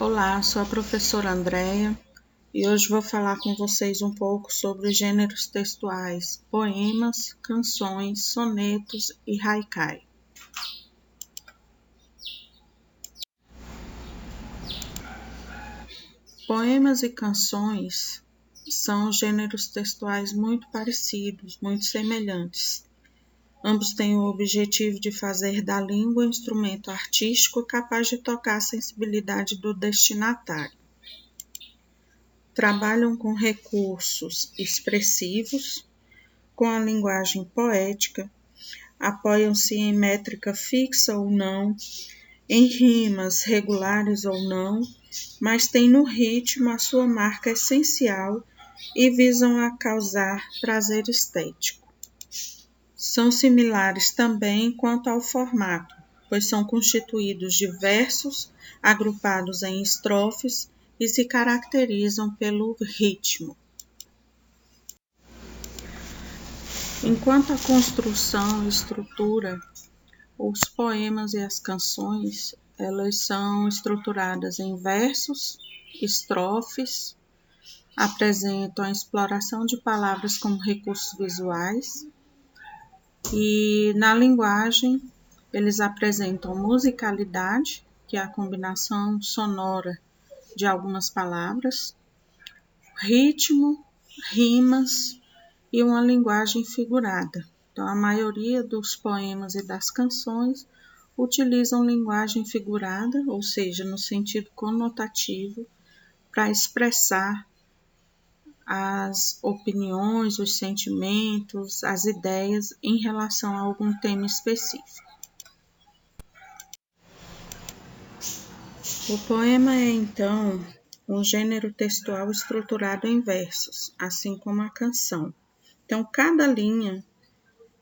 Olá, sou a professora Andréia e hoje vou falar com vocês um pouco sobre os gêneros textuais, poemas, canções, sonetos e haikai. Poemas e canções são gêneros textuais muito parecidos, muito semelhantes. Ambos têm o objetivo de fazer da língua um instrumento artístico capaz de tocar a sensibilidade do destinatário. Trabalham com recursos expressivos, com a linguagem poética, apoiam-se em métrica fixa ou não, em rimas regulares ou não, mas têm no ritmo a sua marca essencial e visam a causar prazer estético. São similares também quanto ao formato, pois são constituídos de versos agrupados em estrofes e se caracterizam pelo ritmo. Enquanto a construção e estrutura, os poemas e as canções, elas são estruturadas em versos, estrofes, apresentam a exploração de palavras como recursos visuais e na linguagem eles apresentam musicalidade, que é a combinação sonora de algumas palavras, ritmo, rimas e uma linguagem figurada. Então, a maioria dos poemas e das canções utilizam linguagem figurada, ou seja, no sentido conotativo, para expressar as opiniões, os sentimentos, as ideias em relação a algum tema específico. O poema é, então, um gênero textual estruturado em versos, assim como a canção. Então, cada linha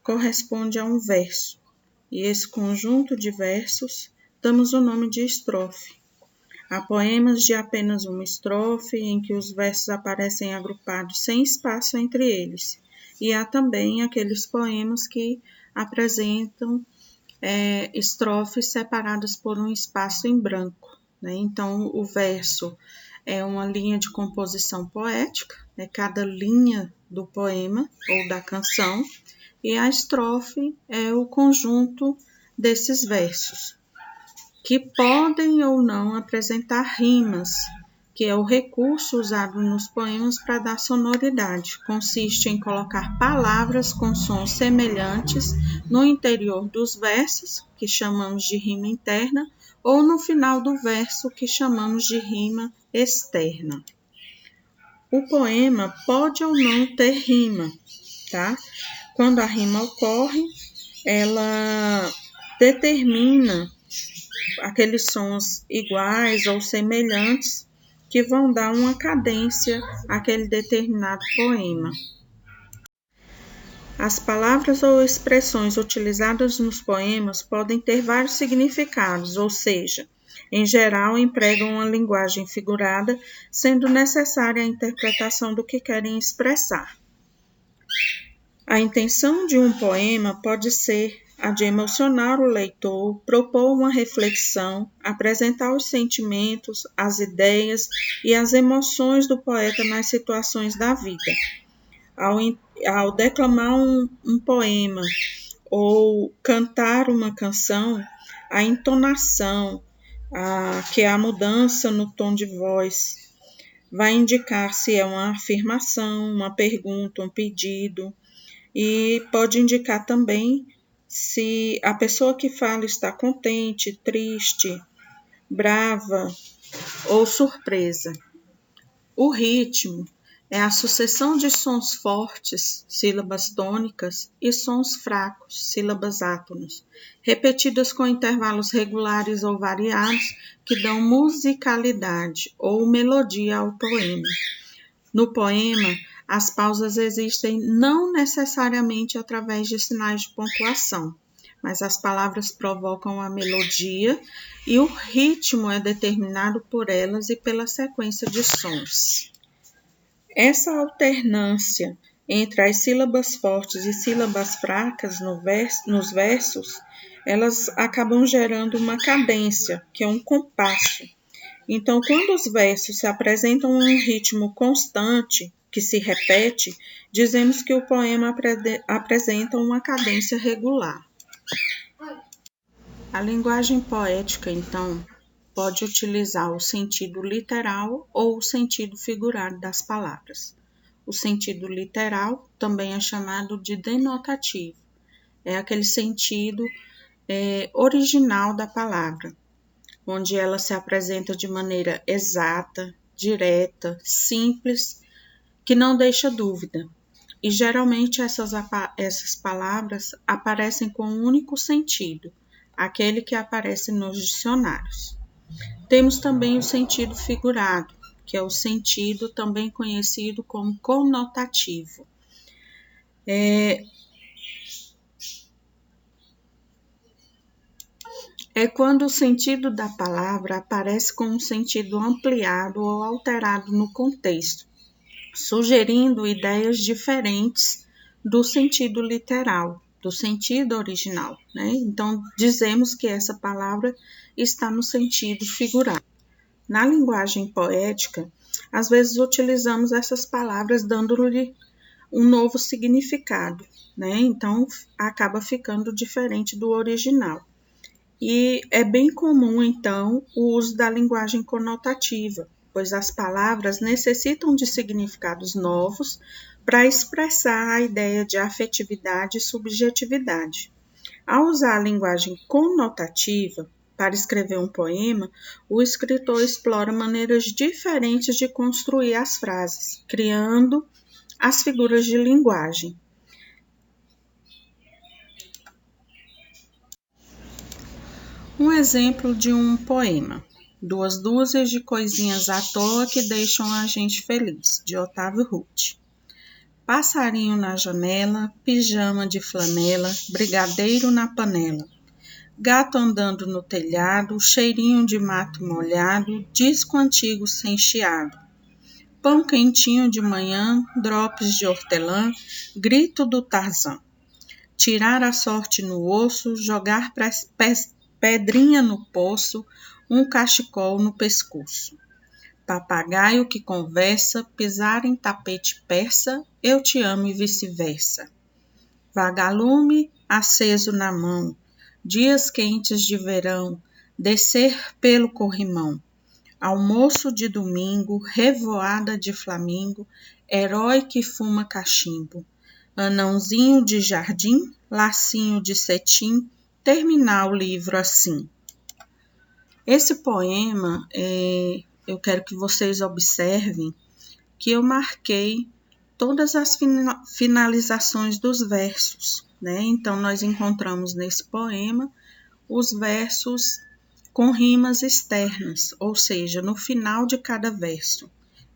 corresponde a um verso, e esse conjunto de versos damos o nome de estrofe. Há poemas de apenas uma estrofe, em que os versos aparecem agrupados sem espaço entre eles, e há também aqueles poemas que apresentam estrofes separadas por um espaço em branco, né? Então, o verso é uma linha de composição poética, né? Cada linha do poema ou da canção, e a estrofe é o conjunto desses versos, que podem ou não apresentar rimas, que é o recurso usado nos poemas para dar sonoridade. Consiste em colocar palavras com sons semelhantes no interior dos versos, que chamamos de rima interna, ou no final do verso, que chamamos de rima externa. O poema pode ou não ter rima, tá? Quando a rima ocorre, ela determina aqueles sons iguais ou semelhantes que vão dar uma cadência àquele determinado poema. As palavras ou expressões utilizadas nos poemas podem ter vários significados, ou seja, em geral empregam uma linguagem figurada, sendo necessária a interpretação do que querem expressar. A intenção de um poema pode ser a de emocionar o leitor, propor uma reflexão, apresentar os sentimentos, as ideias e as emoções do poeta nas situações da vida. Ao declamar um poema ou cantar uma canção, a entonação, que é a mudança no tom de voz, vai indicar se é uma afirmação, uma pergunta, um pedido, e pode indicar também se a pessoa que fala está contente, triste, brava ou surpresa. O ritmo é a sucessão de sons fortes, sílabas tônicas, e sons fracos, sílabas átonas, repetidas com intervalos regulares ou variados, que dão musicalidade ou melodia ao poema. No poema, as pausas existem não necessariamente através de sinais de pontuação, mas as palavras provocam a melodia e o ritmo é determinado por elas e pela sequência de sons. Essa alternância entre as sílabas fortes e sílabas fracas nos versos, elas acabam gerando uma cadência, que é um compasso, Então, quando os versos se apresentam em um ritmo constante, que se repete, dizemos que o poema apresenta uma cadência regular. A linguagem poética, então, pode utilizar o sentido literal ou o sentido figurado das palavras. O sentido literal também é chamado de denotativo. É aquele sentido original da palavra, onde ela se apresenta de maneira exata, direta, simples, que não deixa dúvida. E geralmente essas palavras aparecem com um único sentido, aquele que aparece nos dicionários. Temos também o sentido figurado, que é o sentido também conhecido como conotativo. É quando o sentido da palavra aparece com um sentido ampliado ou alterado no contexto, sugerindo ideias diferentes do sentido literal, do sentido original, né? Então, dizemos que essa palavra está no sentido figurado. Na linguagem poética, às vezes utilizamos essas palavras dando-lhe um novo significado, né? Então, acaba ficando diferente do original. E é bem comum, então, o uso da linguagem conotativa, pois as palavras necessitam de significados novos para expressar a ideia de afetividade e subjetividade. Ao usar a linguagem conotativa para escrever um poema, o escritor explora maneiras diferentes de construir as frases, criando as figuras de linguagem. Um exemplo de um poema: Duas dúzias de coisinhas à toa que deixam a gente feliz, de Otávio Ruth. Passarinho na janela, pijama de flanela, brigadeiro na panela. Gato andando no telhado, cheirinho de mato molhado, disco antigo sem chiado. Pão quentinho de manhã, drops de hortelã, grito do Tarzan. Tirar a sorte no osso, jogar pedrinha no poço, um cachecol no pescoço. Papagaio que conversa, pisar em tapete persa, eu te amo e vice-versa. Vagalume aceso na mão, dias quentes de verão, descer pelo corrimão. Almoço de domingo, revoada de flamingo, herói que fuma cachimbo. Anãozinho de jardim, lacinho de cetim, terminar o livro assim. Esse poema, eu quero que vocês observem que eu marquei todas as finalizações dos versos, né? Então, nós encontramos nesse poema os versos com rimas externas, ou seja, no final de cada verso.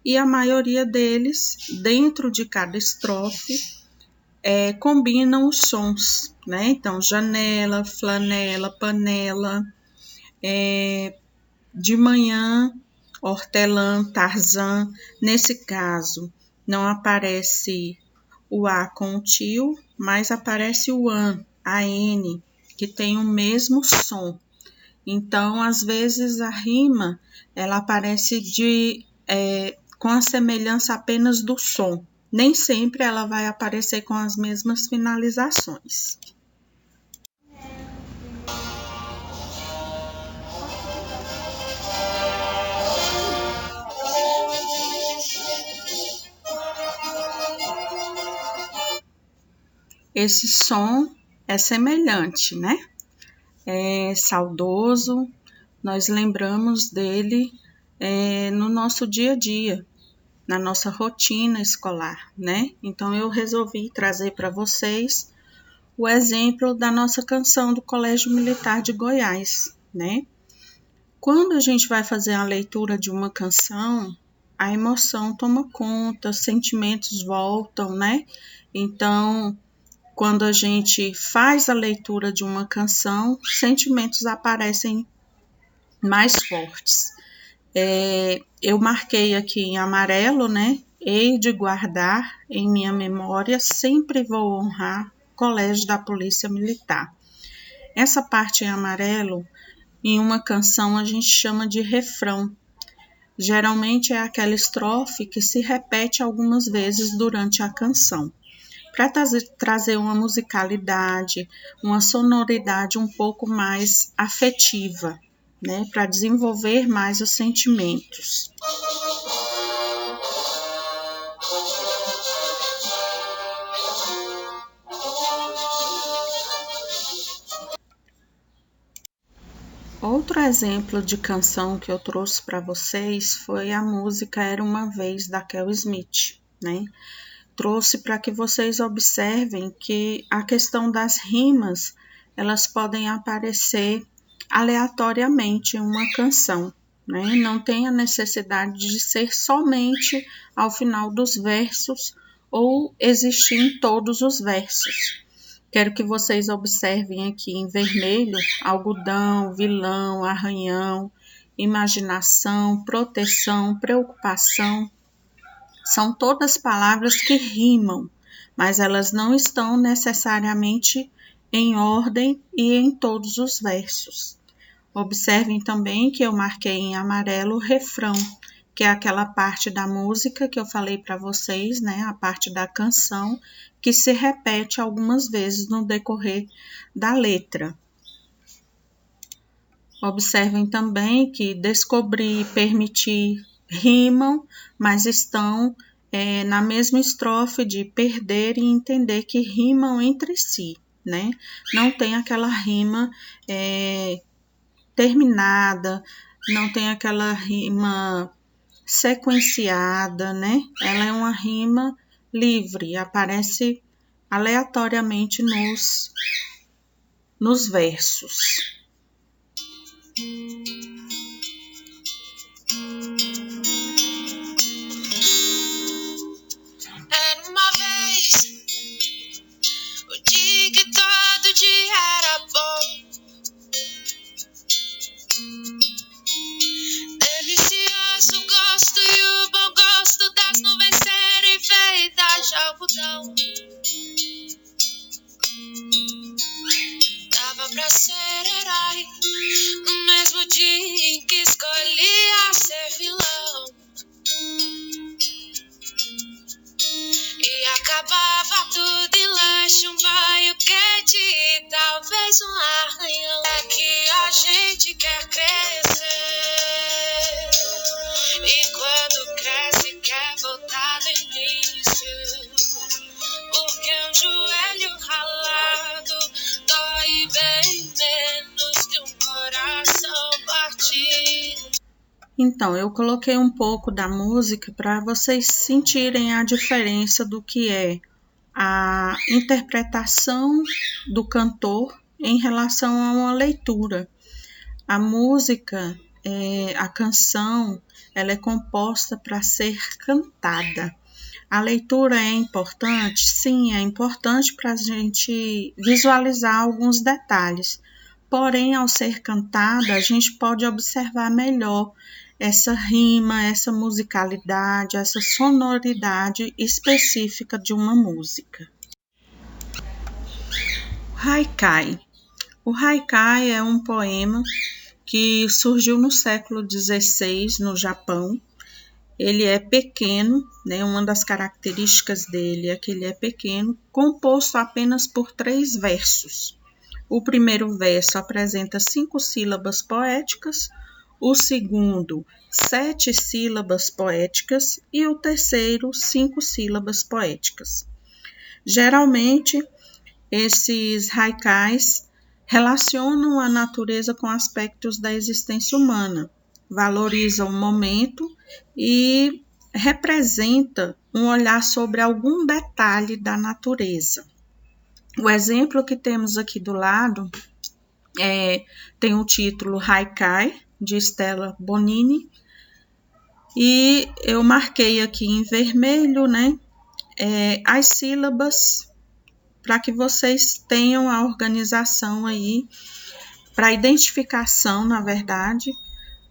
E a maioria deles, dentro de cada estrofe, combinam os sons, né? Então, janela, flanela, panela, de manhã, hortelã, Tarzan. Nesse caso, não aparece o A com o tio, mas aparece o a N, que tem o mesmo som. Então, às vezes, a rima ela aparece com a semelhança apenas do som. Nem sempre ela vai aparecer com as mesmas finalizações. Esse som é semelhante, né? É saudoso, nós lembramos dele no nosso dia a dia, na nossa rotina escolar, né? Então eu resolvi trazer para vocês o exemplo da nossa canção do Colégio Militar de Goiás, né? Quando a gente vai fazer a leitura de uma canção, a emoção toma conta, sentimentos voltam, né? Então, quando a gente faz a leitura de uma canção, sentimentos aparecem mais fortes. Eu marquei aqui em amarelo, né? Hei de guardar em minha memória, sempre vou honrar, Colégio da Polícia Militar. Essa parte em amarelo, em uma canção, a gente chama de refrão. Geralmente é aquela estrofe que se repete algumas vezes durante a canção, para trazer uma musicalidade, uma sonoridade um pouco mais afetiva, né, para desenvolver mais os sentimentos. Outro exemplo de canção que eu trouxe para vocês foi a música Era Uma Vez, da Kel Smith, né? Trouxe para que vocês observem que a questão das rimas, elas podem aparecer aleatoriamente em uma canção, né? Não tem a necessidade de ser somente ao final dos versos ou existir em todos os versos. Quero que vocês observem aqui em vermelho: algodão, vilão, arranhão, imaginação, proteção, preocupação. São todas palavras que rimam, mas elas não estão necessariamente em ordem e em todos os versos. Observem também que eu marquei em amarelo o refrão, que é aquela parte da música que eu falei para vocês, né? A parte da canção que se repete algumas vezes no decorrer da letra. Observem também que descobrir e permitir rimam, mas estão na mesma estrofe de perder e entender que rimam entre si, né? Não tem aquela rima terminada, não tem aquela rima sequenciada, né? Ela é uma rima livre, aparece aleatoriamente nos versos. Era uma vez o dia que todo dia era bom, delicioso gosto e o bom gosto das nuvens serem feitas de algodão. Dava pra ser herói no mesmo dia em que escolhia ser vilão. E acabava tudo em lanche, um banho quente e talvez um arranhão. É que a gente quer crescer, e quando cresce quer voltar do início, porque um joelho ralado dói bem menos que um coração partido. Então, eu coloquei um pouco da música para vocês sentirem a diferença do que é a interpretação do cantor em relação a uma leitura. A música, a canção, ela é composta para ser cantada. A leitura é importante? Sim, é importante para a gente visualizar alguns detalhes. Porém, ao ser cantada, a gente pode observar melhor essa rima, essa musicalidade, essa sonoridade específica de uma música. Haikai. O haikai é um poema que surgiu no século XVI no Japão. Ele é pequeno, né? Uma das características dele é que ele é pequeno, composto apenas por 3 versos. O primeiro verso apresenta 5 sílabas poéticas, o segundo 7 sílabas poéticas e o terceiro 5 sílabas poéticas. Geralmente, esses haikais relacionam a natureza com aspectos da existência humana, valorizam o momento e representa um olhar sobre algum detalhe da natureza. O exemplo que temos aqui do lado tem o título Haikai, de Stella Bonini, e eu marquei aqui em vermelho, né, as sílabas para que vocês tenham a organização aí, para a identificação, na verdade,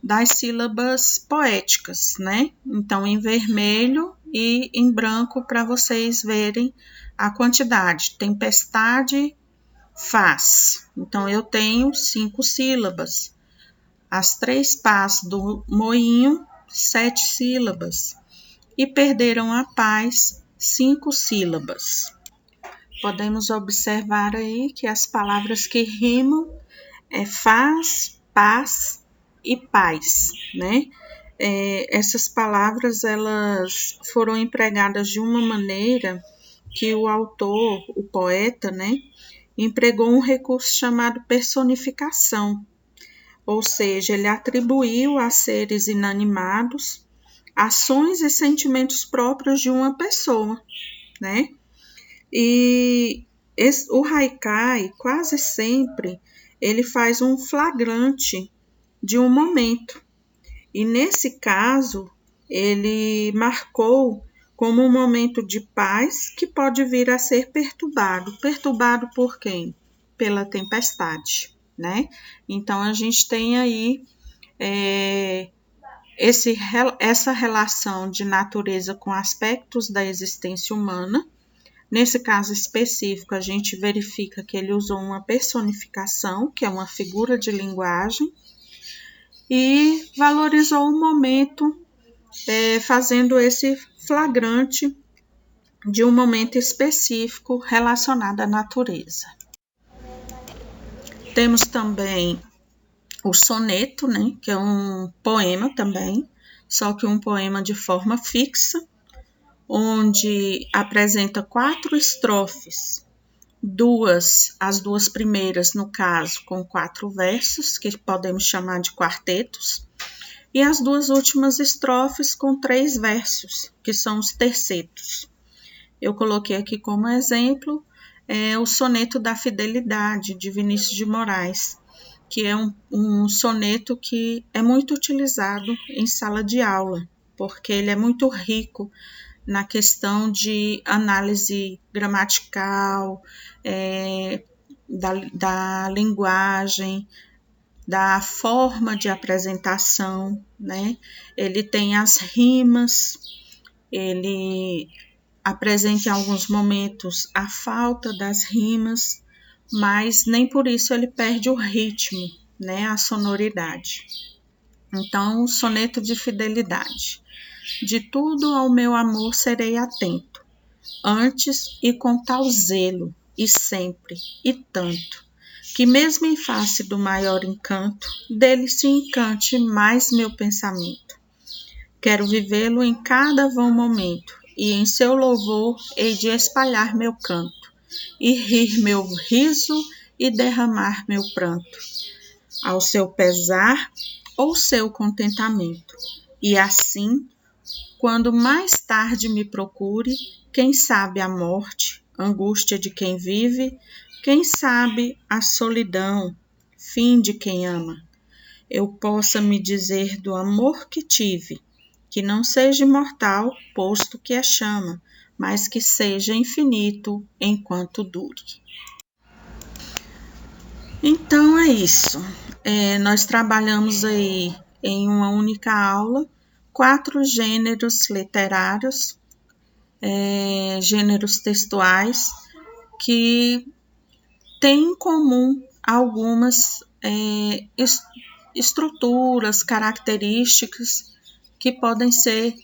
das sílabas poéticas, né? Então, em vermelho e em branco para vocês verem a quantidade. Tempestade faz. Então, eu tenho 5 sílabas. As 3 pás do moinho 7 sílabas e perderam a paz 5 sílabas. Podemos observar aí que as palavras que rimam é faz, paz e paz, né? Essas palavras elas foram empregadas de uma maneira que o autor, o poeta, né, empregou um recurso chamado personificação, ou seja, ele atribuiu a seres inanimados ações e sentimentos próprios de uma pessoa, né? E o haikai, quase sempre, ele faz um flagrante de um momento. E nesse caso, ele marcou como um momento de paz que pode vir a ser perturbado. Perturbado por quem? Pela tempestade, né? Então, a gente tem aí essa relação de natureza com aspectos da existência humana. Nesse caso específico, a gente verifica que ele usou uma personificação, que é uma figura de linguagem, e valorizou o momento, fazendo esse flagrante de um momento específico relacionado à natureza. Temos também o soneto, né, que é um poema também, só que um poema de forma fixa, onde apresenta 4 estrofes, as duas primeiras, no caso, com 4 versos, que podemos chamar de quartetos, e as 2 últimas estrofes com 3 versos, que são os tercetos. Eu coloquei aqui como exemplo o soneto da fidelidade, de Vinícius de Moraes, que é um soneto que é muito utilizado em sala de aula, porque ele é muito rico na questão de análise gramatical, da linguagem, da forma de apresentação, né? Ele tem as rimas, ele apresenta em alguns momentos a falta das rimas, mas nem por isso ele perde o ritmo, né? A sonoridade. Então, soneto de fidelidade. De tudo ao meu amor serei atento, antes e com tal zelo, e sempre, e tanto, que mesmo em face do maior encanto, dele se encante mais meu pensamento. Quero vivê-lo em cada vão momento, e em seu louvor hei de espalhar meu canto, e rir meu riso e derramar meu pranto, ao seu pesar ou seu contentamento, e assim, quando mais tarde me procure, quem sabe a morte, angústia de quem vive, quem sabe a solidão, fim de quem ama, eu possa me dizer do amor que tive, que não seja imortal, posto que é chama, mas que seja infinito enquanto dure. Então é isso. Nós trabalhamos aí em uma única aula 4 gêneros literários, gêneros textuais, que têm em comum algumas estruturas, características que podem ser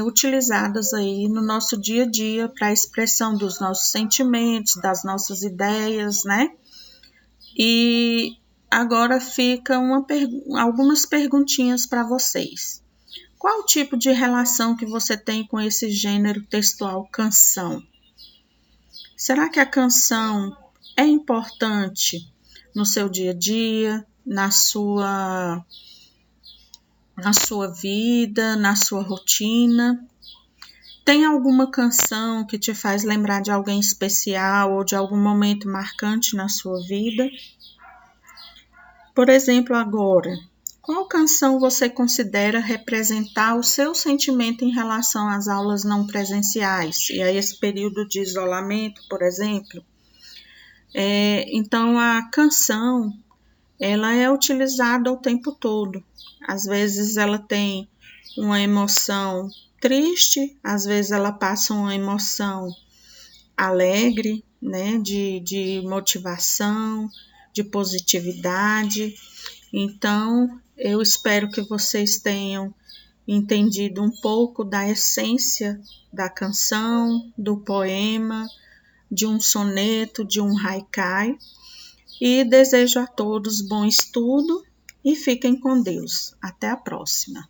utilizadas aí no nosso dia a dia para a expressão dos nossos sentimentos, das nossas ideias, né? E agora ficam algumas perguntinhas para vocês. Qual o tipo de relação que você tem com esse gênero textual canção? Será que a canção é importante no seu dia a dia, na sua vida, na sua rotina? Tem alguma canção que te faz lembrar de alguém especial ou de algum momento marcante na sua vida? Por exemplo, agora, qual canção você considera representar o seu sentimento em relação às aulas não presenciais e a esse período de isolamento, por exemplo? Então, a canção, ela é utilizada o tempo todo. Às vezes ela tem uma emoção triste, às vezes ela passa uma emoção alegre, né, de motivação, de positividade. Então, eu espero que vocês tenham entendido um pouco da essência da canção, do poema, de um soneto, de um haikai. E desejo a todos bom estudo e fiquem com Deus. Até a próxima.